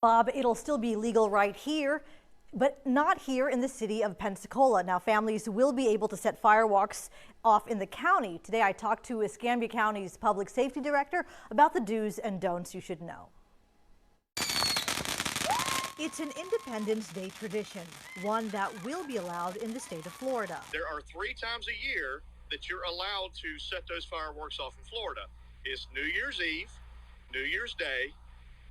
Bob, it'll still be legal right here, but not here in the city of Pensacola. Now, families will be able to set fireworks off in the county. Today, I talked to Escambia County's public safety director about the do's and don'ts you should know. It's an Independence Day tradition, one that will be allowed in the state of Florida. There are 3 times a year that you're allowed to set those fireworks off in Florida. It's New Year's Eve, New Year's Day,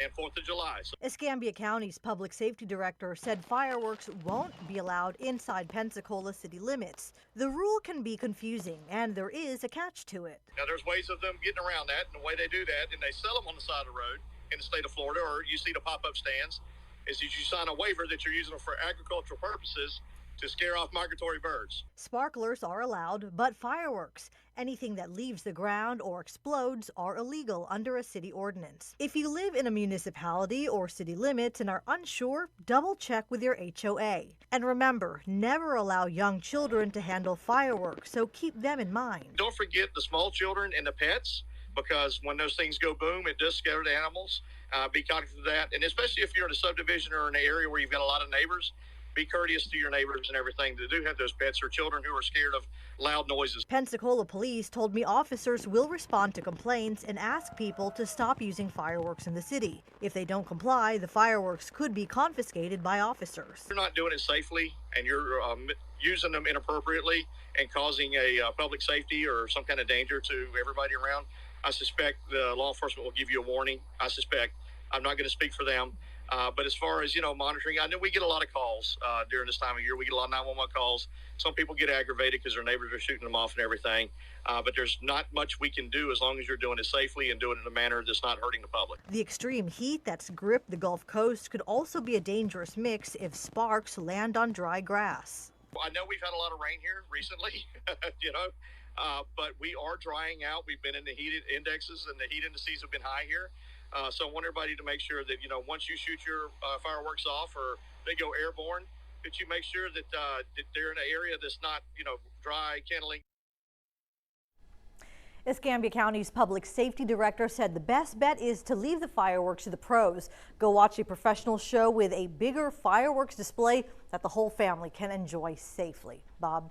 and 4th of July. Escambia County's public safety director said fireworks won't be allowed inside Pensacola city limits. The rule can be confusing, and there is a catch to it. Now, there's ways of them getting around that, and the way they do that, and they sell them on the side of the road in the state of Florida, or you see the pop-up stands, is that you sign a waiver that you're using them for agricultural purposes to scare off migratory birds. Sparklers are allowed, but fireworks, anything that leaves the ground or explodes, are illegal under a city ordinance. If you live in a municipality or city limits and are unsure, double check with your HOA. And remember, never allow young children to handle fireworks, so keep them in mind. Don't forget the small children and the pets, because when those things go boom, it does scare the animals. Be cognizant of that, and especially if you're in a subdivision or in an area where you've got a lot of neighbors, be courteous to your neighbors and everything that do have those pets or children who are scared of loud noises. Pensacola police told me officers will respond to complaints and ask people to stop using fireworks in the city. If they don't comply, the fireworks could be confiscated by officers. If you're not doing it safely and you're using them inappropriately and causing a public safety or some kind of danger to everybody around, I suspect the law enforcement will give you a warning. I'm not going to speak for them. But as far as, monitoring, I know we get a lot of calls during this time of year. We get a lot of 911 calls. Some people get aggravated because their neighbors are shooting them off and everything. But there's not much we can do as long as you're doing it safely and doing it in a manner that's not hurting the public. The extreme heat that's gripped the Gulf Coast could also be a dangerous mix if sparks land on dry grass. Well, I know we've had a lot of rain here recently, but we are drying out. We've been in the heat indexes, and the heat indices have been high here. So I want everybody to make sure that, once you shoot your fireworks off or they go airborne, that you make sure that they're in an area that's not, dry, kindling. Escambia County's public safety director said the best bet is to leave the fireworks to the pros. Go watch a professional show with a bigger fireworks display that the whole family can enjoy safely. Bob?